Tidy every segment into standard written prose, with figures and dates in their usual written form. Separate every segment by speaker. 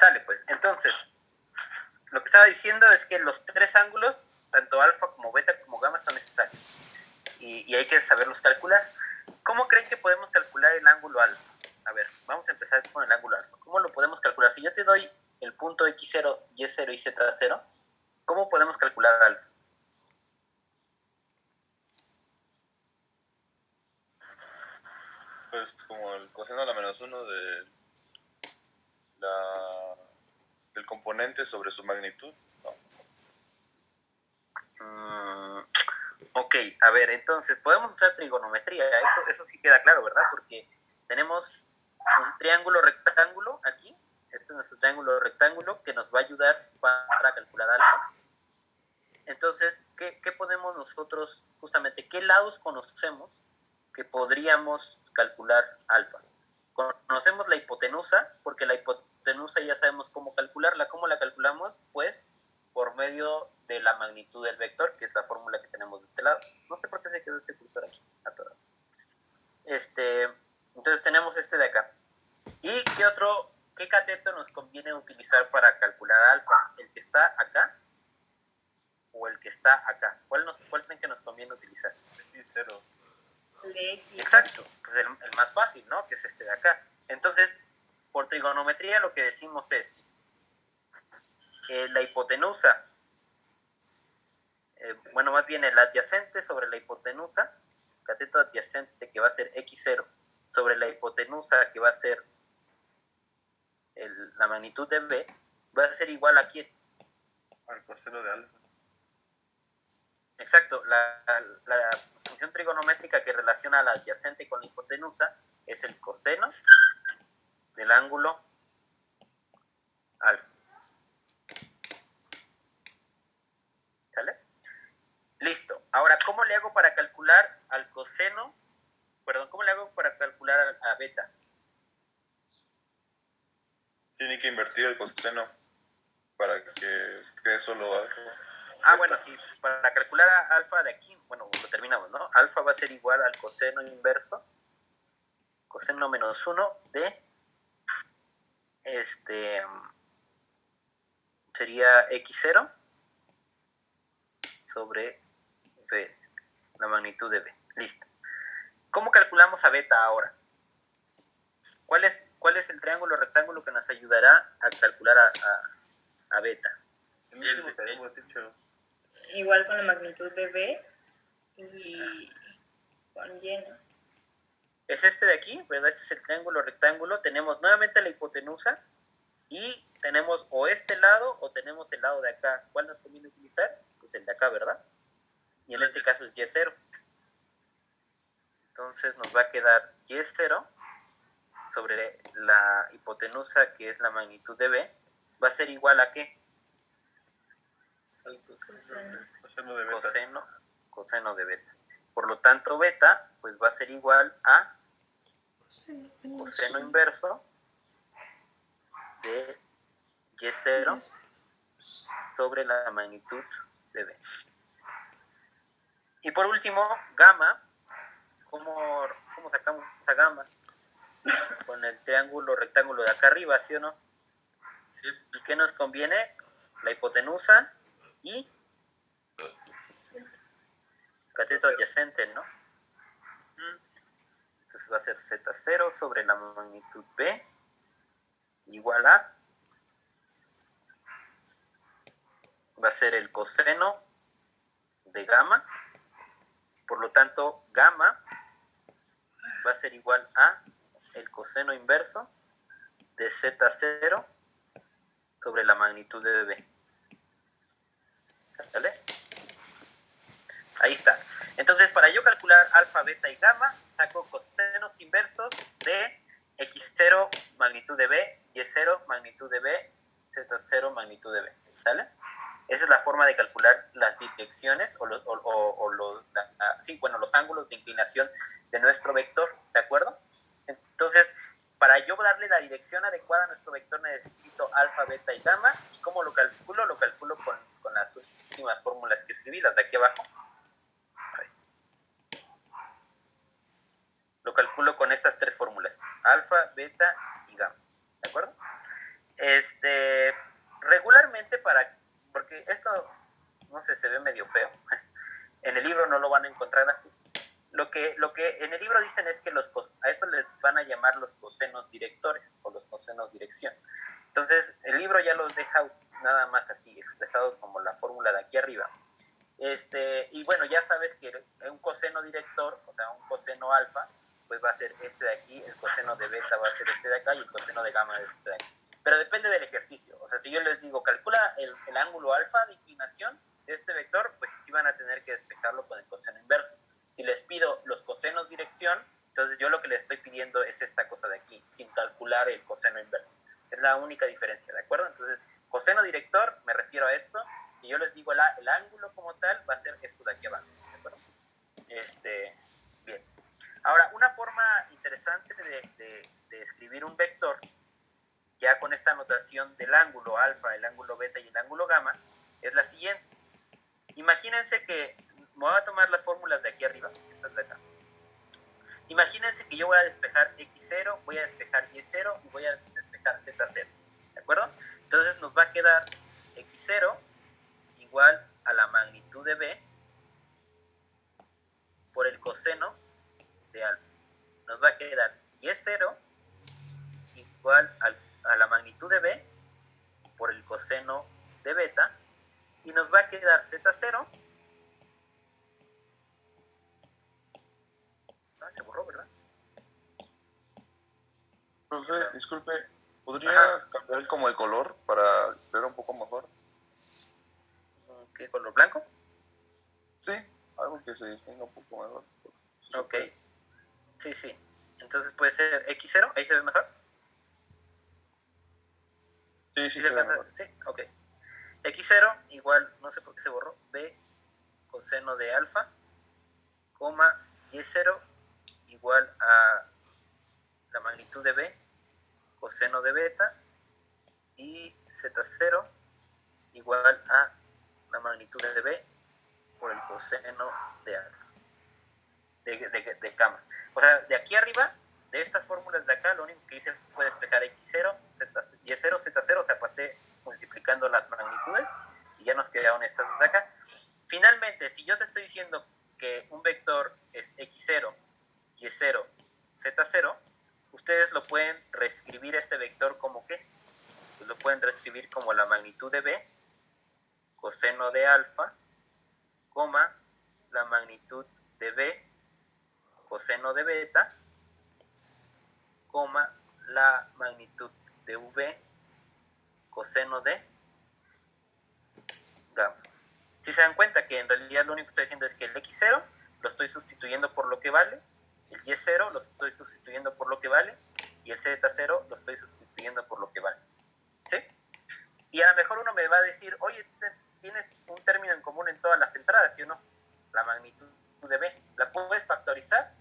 Speaker 1: Sale, pues. Entonces, lo que estaba diciendo es que los tres ángulos, tanto alfa como beta como gamma, son necesarios. Y hay que saberlos calcular. ¿Cómo creen que podemos calcular el ángulo alfa? A ver, vamos a empezar con el ángulo alfa. ¿Cómo lo podemos calcular? Si yo te doy el punto X0, Y0 y Z0, ¿cómo podemos calcular alfa?
Speaker 2: Pues como el coseno a la menos 1 del componente sobre su magnitud.
Speaker 1: Ok, a ver, entonces podemos usar trigonometría, eso sí queda claro, ¿verdad? Porque tenemos un triángulo rectángulo aquí, este es nuestro triángulo rectángulo que nos va a ayudar para calcular alfa. Entonces, ¿qué podemos nosotros, justamente, qué lados conocemos que podríamos calcular alfa? Conocemos la hipotenusa, porque la hipotenusa ya sabemos cómo calcularla. ¿Cómo la calculamos? Pues por medio de la magnitud del vector, que es la fórmula que tenemos de este lado. No sé por qué se quedó este cursor aquí, atorado. Entonces tenemos este de acá. ¿Y qué cateto nos conviene utilizar para calcular alfa? ¿El que está acá o el que está acá? ¿Cuál creen que nos conviene utilizar?
Speaker 2: X0.
Speaker 1: Exacto, pues el más fácil, ¿no? Que es este de acá. Entonces, por trigonometría lo que decimos es la hipotenusa, bueno, más bien el adyacente sobre la hipotenusa, cateto adyacente que va a ser X0, sobre la hipotenusa que va a ser la magnitud de B, va a ser igual a ¿quién?
Speaker 2: Al coseno de alfa.
Speaker 1: Exacto, la función trigonométrica que relaciona al adyacente con la hipotenusa es el coseno del ángulo alfa. ¿Sale? Listo. Ahora, ¿cómo le hago para calcular al coseno? Perdón, ¿cómo le hago para calcular a beta?
Speaker 2: Tiene que invertir el coseno para que eso lo haga.
Speaker 1: Bueno, sí, para calcular a alfa de aquí, bueno, lo terminamos, ¿no? Alfa va a ser igual al coseno inverso, coseno menos 1 de, sería X0 sobre V, la magnitud de B. Listo. ¿Cómo calculamos a beta ahora? ¿Cuál es el triángulo rectángulo que nos ayudará a calcular a beta?
Speaker 2: El mismo que hemos dicho.
Speaker 3: Igual con la magnitud de B y con Y, ¿no?
Speaker 1: Es este de aquí, ¿verdad? Este es el triángulo rectángulo. Tenemos nuevamente la hipotenusa y tenemos o este lado o tenemos el lado de acá. ¿Cuál nos conviene utilizar? Pues el de acá, ¿verdad? Y en este caso es Y0. Entonces nos va a quedar Y0 sobre la hipotenusa, que es la magnitud de B, va a ser igual a ¿qué?
Speaker 2: Coseno de beta.
Speaker 1: Coseno de beta. Por lo tanto, beta pues va a ser igual a coseno inverso de Y0 sobre la magnitud de B. Y por último, gamma. ¿Cómo sacamos a gamma? Con el triángulo rectángulo de acá arriba, ¿sí o no? Sí. ¿Y qué nos conviene? La hipotenusa y cateto adyacente, ¿no? Entonces va a ser Z0 sobre la magnitud B igual a, va a ser el coseno de gamma, por lo tanto gamma va a ser igual a el coseno inverso de Z0 sobre la magnitud de B. ¿Sale? Ahí está. Entonces, para yo calcular alfa, beta y gamma, saco cosenos inversos de X0 magnitud de B, Y0 magnitud de B, Z0 magnitud de B. ¿Sale? Esa es la forma de calcular las direcciones los ángulos de inclinación de nuestro vector, ¿de acuerdo? Entonces, para yo darle la dirección adecuada a nuestro vector necesito alfa, beta y gamma. ¿Y cómo lo calculo? Lo calculo con las últimas fórmulas que escribí, las de aquí abajo. Lo calculo con estas tres fórmulas, alfa, beta y gamma, ¿de acuerdo? Regularmente porque esto, no sé, se ve medio feo. En el libro no lo van a encontrar así. Lo que en el libro dicen es que a esto les van a llamar los cosenos directores o los cosenos dirección. Entonces, el libro ya los deja nada más así, expresados como la fórmula de aquí arriba. Y bueno, ya sabes que un coseno director, o sea, un coseno alfa, pues va a ser este de aquí, el coseno de beta va a ser este de acá y el coseno de gamma es este de aquí. Pero depende del ejercicio. O sea, si yo les digo, calcula el ángulo alfa de inclinación de este vector, pues aquí van a tener que despejarlo con el coseno inverso. Si les pido los cosenos dirección, entonces yo lo que les estoy pidiendo es esta cosa de aquí, sin calcular el coseno inverso. Es la única diferencia, ¿de acuerdo? Entonces, coseno director, me refiero a esto. Si yo les digo el ángulo como tal, va a ser esto de aquí abajo, ¿de acuerdo? Bien. Ahora, una forma interesante de escribir un vector, ya con esta notación del ángulo alfa, el ángulo beta y el ángulo gamma, es la siguiente. Imagínense que me voy a tomar las fórmulas de aquí arriba, estas de acá. Imagínense que yo voy a despejar x0, voy a despejar y0 y voy a despejar z0, ¿de acuerdo? Entonces nos va a quedar x0 igual a la magnitud de b por el coseno de alfa. Nos va a quedar y0 igual a la magnitud de b por el coseno de beta y nos va a quedar z0. Se borró, ¿verdad?
Speaker 2: Profe, disculpe, ¿podría cambiar como el color para ver un poco mejor?
Speaker 1: ¿Qué color? ¿Blanco?
Speaker 2: Sí, algo que se distinga un poco mejor.
Speaker 1: Ok. Sí. Entonces puede ser x0, ahí se ve mejor.
Speaker 2: Sí, se ve mejor.
Speaker 1: Sí, ok. x0 igual, no sé por qué se borró, b coseno de alfa, coma, y0 igual a la magnitud de b coseno de beta y z0 igual a la magnitud de b por el coseno de alfa, de gamma. O sea, de aquí arriba, de estas fórmulas de acá, lo único que hice fue despejar x0, y0, z0, o sea, pasé multiplicando las magnitudes y ya nos quedaron estas de acá. Finalmente, si yo te estoy diciendo que un vector es x0, y0, z0, ustedes lo pueden reescribir este vector como ¿qué? Pues lo pueden reescribir como la magnitud de b coseno de alfa, coma, la magnitud de b coseno de beta, coma, la magnitud de v coseno de gamma. Si se dan cuenta que en realidad lo único que estoy haciendo es que el x0 lo estoy sustituyendo por lo que vale, el y0 lo estoy sustituyendo por lo que vale y el z0 lo estoy sustituyendo por lo que vale. ¿Sí? Y a lo mejor uno me va a decir, oye, tienes un término en común en todas las entradas, ¿sí o no? La magnitud de b. ¿La puedes factorizar?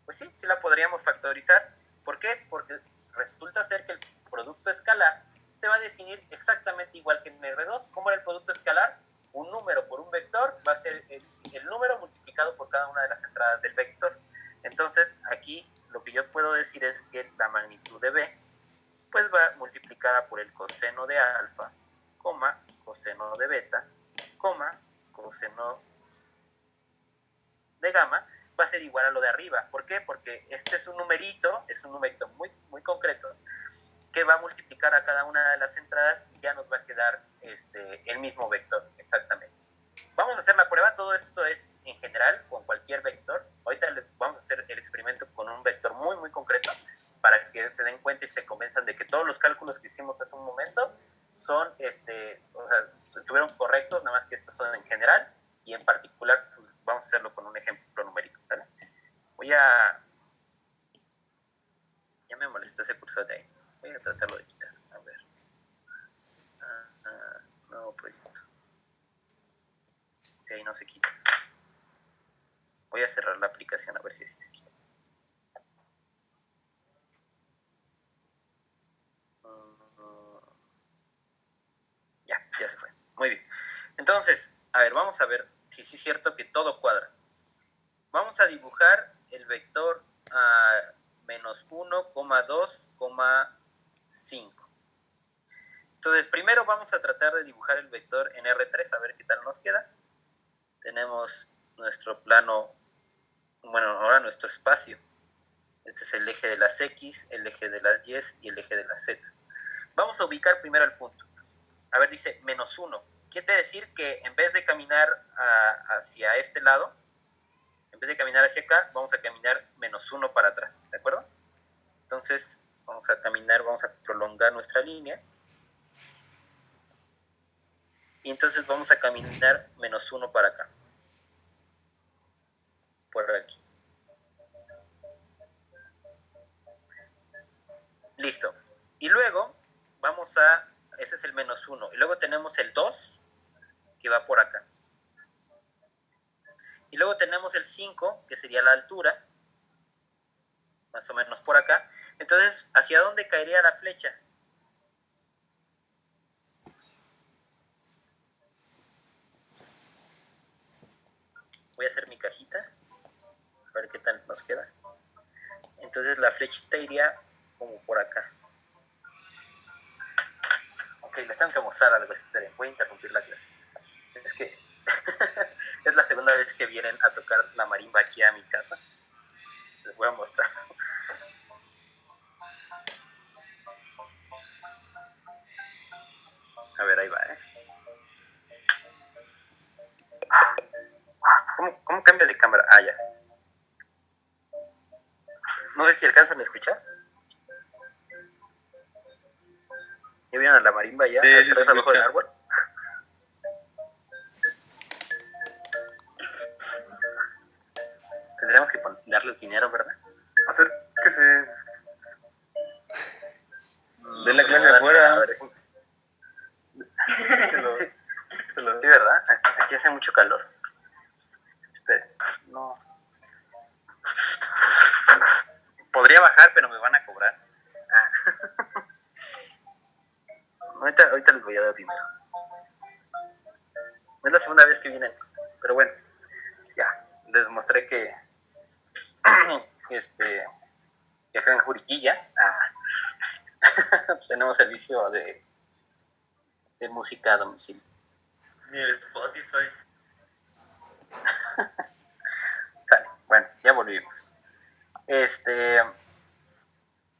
Speaker 1: Pues sí, sí la podríamos factorizar. ¿Por qué? Porque resulta ser que el producto escalar se va a definir exactamente igual que en R2. ¿Cómo era el producto escalar? Un número por un vector va a ser el número multiplicado por cada una de las entradas del vector. Entonces, aquí lo que yo puedo decir es que la magnitud de b pues va multiplicada por el coseno de alfa, coma, coseno de beta, coma, coseno de gamma, va a ser igual a lo de arriba. ¿Por qué? Porque este es un numerito muy, muy concreto, que va a multiplicar a cada una de las entradas y ya nos va a quedar el mismo vector, exactamente. Vamos a hacer la prueba, todo esto es en general, con cualquier vector. Ahorita vamos a hacer el experimento con un vector muy, muy concreto, para que se den cuenta y se convenzan de que todos los cálculos que hicimos hace un momento son, o sea, estuvieron correctos, nada más que estos son en general, y en particular pues, vamos a hacerlo con un ejemplo numérico, ¿vale? Ya me molestó ese cursor de ahí, voy a tratarlo de quitar, a ver. Nuevo proyecto. Ok, no se quita. Voy a cerrar la aplicación a ver si se quita. Ya se fue. Muy bien. Entonces, a ver, vamos a ver si sí es cierto que todo cuadra. Vamos a dibujar el vector menos 1,2,5. Entonces, primero vamos a tratar de dibujar el vector en R3, a ver qué tal nos queda. Tenemos nuestro plano, bueno, ahora nuestro espacio. Este es el eje de las X, el eje de las Y y el eje de las Z. Vamos a ubicar primero el punto. A ver, dice -1. Quiere decir que en vez de caminar hacia este lado, en vez de caminar hacia acá, vamos a caminar -1 para atrás, ¿de acuerdo? Entonces, vamos a caminar, vamos a prolongar nuestra línea. Y entonces vamos a caminar -1 para acá. Por aquí. Listo. Y luego vamos a, ese es el -1. Y luego tenemos el 2, que va por acá. Y luego tenemos el 5, que sería la altura, más o menos por acá. Entonces, ¿hacia dónde caería la flecha? Voy a hacer mi cajita, a ver qué tal nos queda. Entonces la flechita iría como por acá. Ok, les tengo que mostrar algo, esperen, voy a interrumpir la clase. Es que es la segunda vez que vienen a tocar la marimba aquí a mi casa. Les voy a mostrar. A ver, ahí va, ¿Cómo cambia de cámara? Ah, ya. No sé si alcanzan a escuchar. ¿Ya vieron a la marimba ya?
Speaker 2: Sí,
Speaker 1: Atrás abajo del árbol. Tendríamos que darle el dinero, ¿verdad?
Speaker 2: Acérquese. De la clase afuera.
Speaker 1: Sí, ¿verdad? Aquí hace mucho calor. Espere, no. Podría bajar, pero me van a cobrar. Ahorita les voy a dar dinero. Es la segunda vez que vienen, pero bueno, ya. Les mostré que que acá en Juriquilla tenemos servicio de música a domicilio.
Speaker 2: Ni el Spotify.
Speaker 1: Sale, bueno, ya volvimos.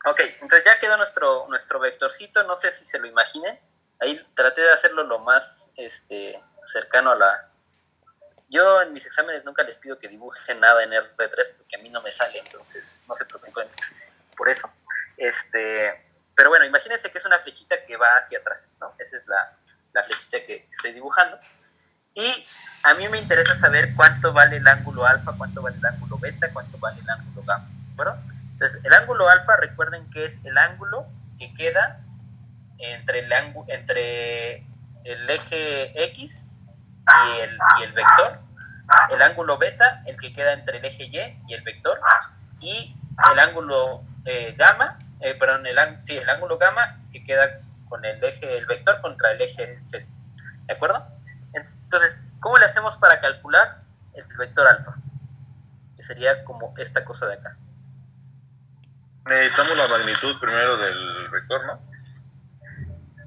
Speaker 1: Ok, entonces ya quedó nuestro vectorcito, no sé si se lo imaginen. Ahí traté de hacerlo lo más cercano a la... Yo en mis exámenes nunca les pido que dibujen nada en R3 porque a mí no me sale, entonces no se preocupen por eso. Pero bueno, imagínense que es una flechita que va hacia atrás, ¿no? Esa es la flechita que estoy dibujando. Y a mí me interesa saber cuánto vale el ángulo alfa, cuánto vale el ángulo beta, cuánto vale el ángulo gamma, ¿de acuerdo? Entonces, el ángulo alfa, recuerden que es el ángulo que queda entre el eje X y el vector. El ángulo beta, el que queda entre el eje Y y el vector. Y el ángulo gamma, el ángulo gamma que queda con el vector contra el eje Z. ¿De acuerdo? Entonces, ¿cómo le hacemos para calcular el vector alfa? Que sería como esta cosa de acá.
Speaker 2: Necesitamos la magnitud primero del vector, ¿no?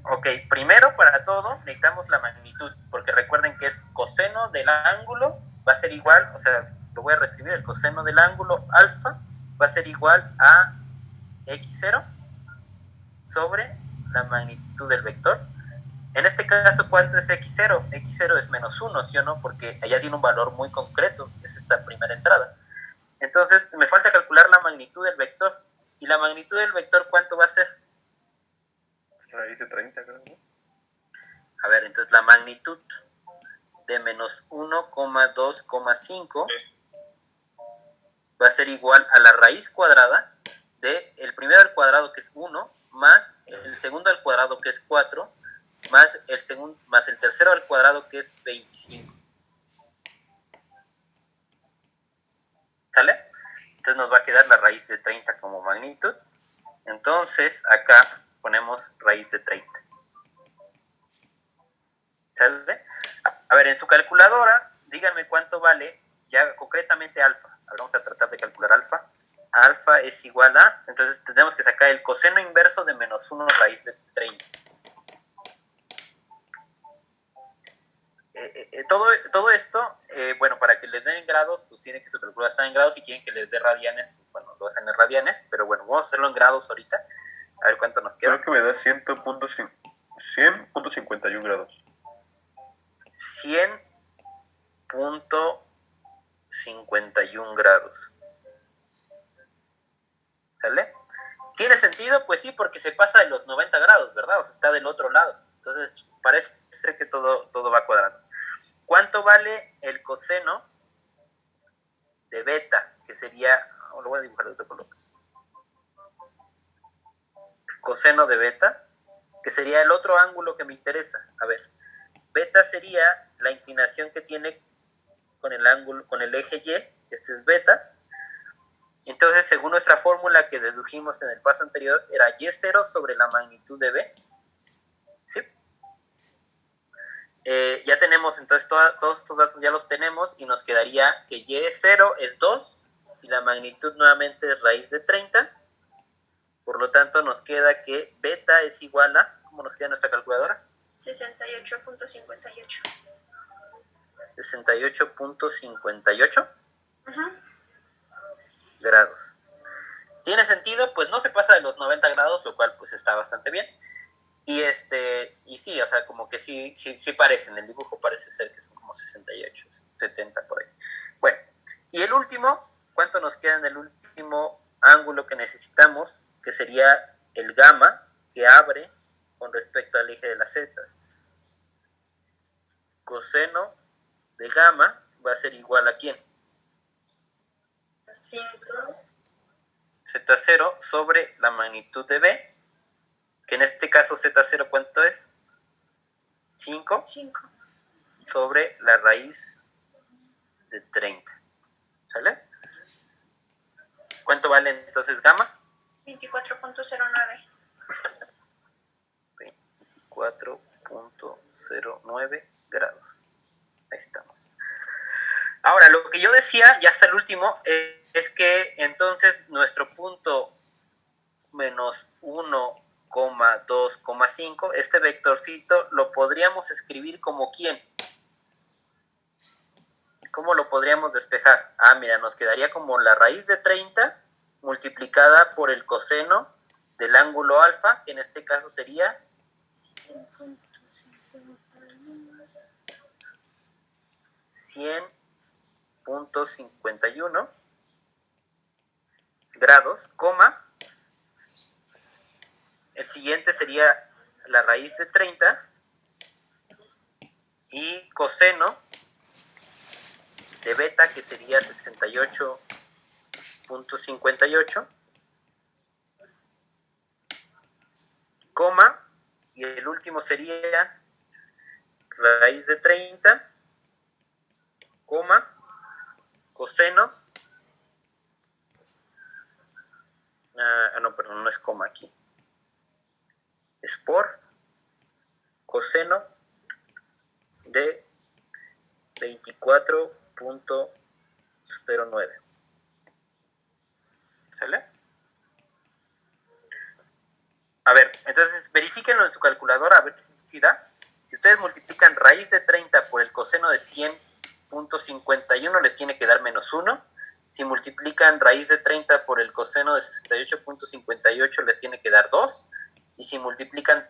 Speaker 1: Ok, primero para todo necesitamos la magnitud, porque recuerden que es coseno del ángulo, va a ser igual, o sea, lo voy a reescribir, el coseno del ángulo alfa va a ser igual a x0 sobre la magnitud del vector. En este caso, ¿cuánto es x0? X0 es -1, ¿sí o no? Porque allá tiene un valor muy concreto, es esta primera entrada. Entonces, me falta calcular la magnitud del vector. ¿Y la magnitud del vector cuánto va a ser?
Speaker 2: Raíz de 30, creo, ¿no?
Speaker 1: A ver, entonces la magnitud de -1,2,5 va a ser igual a la raíz cuadrada de el primero al cuadrado, que es 1, más el segundo al cuadrado, que es 4, más el tercero al cuadrado, que es 25. ¿Sale? Entonces nos va a quedar la raíz de 30 como magnitud. Entonces acá ponemos raíz de 30. ¿Sale? A ver, en su calculadora, díganme cuánto vale ya concretamente alfa. Ahora vamos a tratar de calcular alfa. Alfa es igual a, entonces tenemos que sacar el coseno inverso de -1 raíz de 30. todo esto, bueno, para que les den grados, pues tiene que su calculadora estar en grados. Si quieren que les dé radianes, pues bueno, lo hacen en radianes, pero bueno, vamos a hacerlo en grados ahorita, a ver cuánto nos queda.
Speaker 2: Creo que me da 100.51 grados.
Speaker 1: 100.51 grados. ¿Sale? ¿Tiene sentido? Pues sí, porque se pasa de los 90 grados, ¿verdad? O sea, está del otro lado. Entonces, parece ser que todo va cuadrando. ¿Cuánto vale el coseno de beta? Que sería, lo voy a dibujar de otro color. Coseno de beta, que sería el otro ángulo que me interesa. A ver, beta sería la inclinación que tiene con el ángulo, con el eje Y, este es beta. Entonces, según nuestra fórmula que dedujimos en el paso anterior, era Y0 sobre la magnitud de B. ¿Sí? Ya tenemos, entonces, todos estos datos ya los tenemos y nos quedaría que Y0 es 2 y la magnitud nuevamente es raíz de 30. Por lo tanto, nos queda que beta es igual a, ¿cómo nos queda nuestra calculadora?
Speaker 3: 68.58.
Speaker 1: 68.58 grados. ¿Tiene sentido? Pues no se pasa de los 90 grados, lo cual pues está bastante bien. Y sí, o sea, como que sí parece, en el dibujo parece ser que son como 68, 70 por ahí. Bueno, y el último, ¿cuánto nos queda en el último ángulo que necesitamos? Que sería el gamma, que abre con respecto al eje de las zetas. Coseno de gamma va a ser igual a ¿quién?
Speaker 3: 5.
Speaker 1: Z0 sobre la magnitud de B, que en este caso Z0, ¿cuánto es? 5 sobre la raíz de 30. ¿Sale? ¿Cuánto vale entonces gamma?
Speaker 3: 24.09.
Speaker 1: 24.09 grados. Ahí estamos. Ahora, lo que yo decía, ya hasta el último, es que entonces nuestro punto menos 1,2,5, este vectorcito lo podríamos escribir como ¿quién? ¿Cómo lo podríamos despejar? Ah, mira, nos quedaría como la raíz de 30 multiplicada por el coseno del ángulo alfa, que en este caso sería 100.51 grados, coma, el siguiente sería la raíz de 30 y coseno de beta, que sería 68.58, coma, y el último sería raíz de 30, coma, coseno, no, perdón, no es coma aquí, es por coseno de 24.09. ¿Sale? A ver, entonces verifíquenlo en su calculadora a ver si da. Si ustedes multiplican raíz de 30 por el coseno de 100.51, les tiene que dar menos 1. Si multiplican raíz de 30 por el coseno de 68.58, les tiene que dar 2. Y si multiplican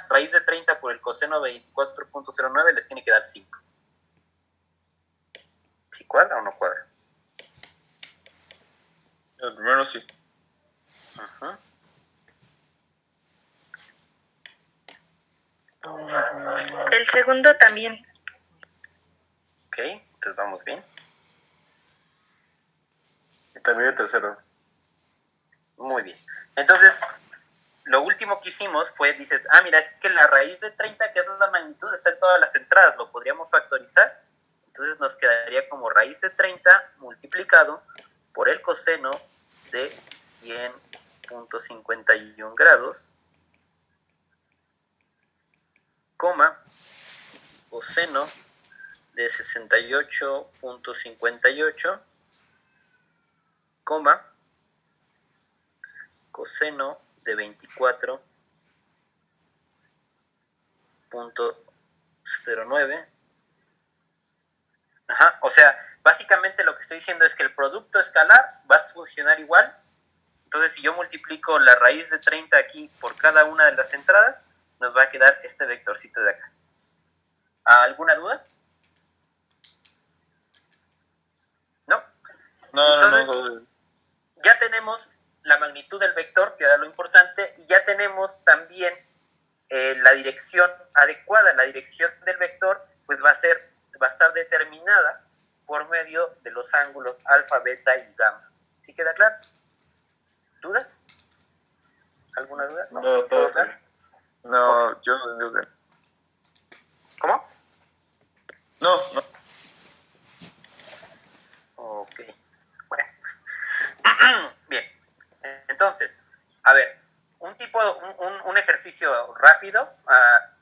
Speaker 1: raíz de 30 por el coseno de 24.09, les tiene que dar 5. ¿Sí cuadra o no cuadra?
Speaker 2: El primero sí.
Speaker 1: Ajá.
Speaker 3: El segundo también.
Speaker 1: Ok, entonces vamos bien.
Speaker 2: Y también el tercero.
Speaker 1: Muy bien. Entonces, lo último que hicimos fue, dices, mira, es que la raíz de 30, que es la magnitud, está en todas las entradas, lo podríamos factorizar. Entonces nos quedaría como raíz de 30 multiplicado por el coseno de 100.51 grados, coma, coseno de 68.58, coma, coseno de 24.09 Ajá, o sea, básicamente lo que estoy diciendo es que el producto escalar va a funcionar igual. Entonces, si yo multiplico la raíz de 30 aquí por cada una de las entradas, nos va a quedar este vectorcito de acá. ¿Alguna duda? ¿No? Entonces,
Speaker 2: No.
Speaker 1: ya tenemos la magnitud del vector, que era lo importante, y ya tenemos también la dirección adecuada. La dirección del vector pues va a estar determinada por medio de los ángulos alfa, beta y gamma. ¿Sí queda claro? ¿Dudas? ¿Alguna duda?
Speaker 4: No, todo claro.
Speaker 2: No,
Speaker 1: Ok.
Speaker 2: yo digo que...
Speaker 1: ¿Cómo?
Speaker 2: No.
Speaker 1: Ok. Bueno. Bien. Entonces, a ver, un ejercicio rápido,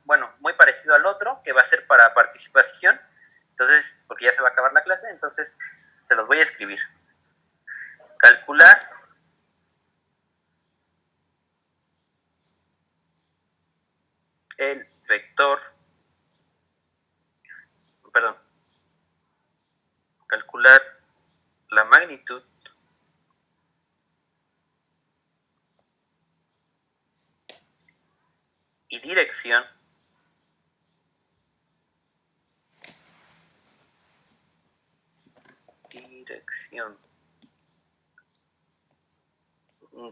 Speaker 1: bueno, muy parecido al otro, que va a ser para participación. Entonces, porque ya se va a acabar la clase, entonces se los voy a escribir. Calcular el vector, perdón, calcular la magnitud y dirección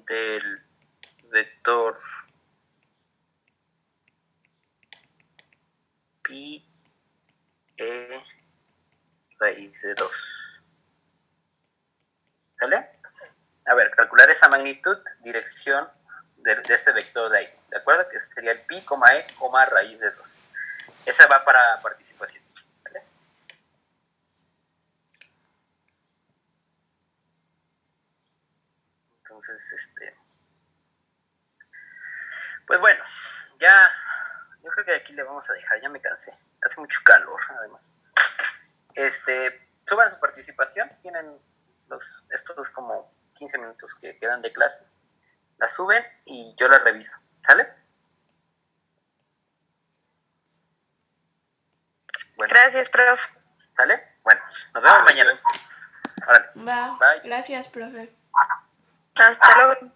Speaker 1: del vector pi e raíz de 2. ¿Vale? A ver, calcular esa magnitud, dirección de ese vector de ahí. ¿De acuerdo? Que sería el pi, e, raíz de 2. Esa va para participación. ¿Vale? Entonces, pues bueno, ya, yo creo que aquí le vamos a dejar, ya me cansé. Hace mucho calor, además. Suban su participación, tienen estos como 15 minutos que quedan de clase. La suben y yo la reviso. ¿Sale? Bueno.
Speaker 3: Gracias, prof.
Speaker 1: ¿Sale? Bueno, nos vemos mañana. Órale.
Speaker 5: Va,
Speaker 1: Bye.
Speaker 5: gracias, profe.
Speaker 3: Hasta luego.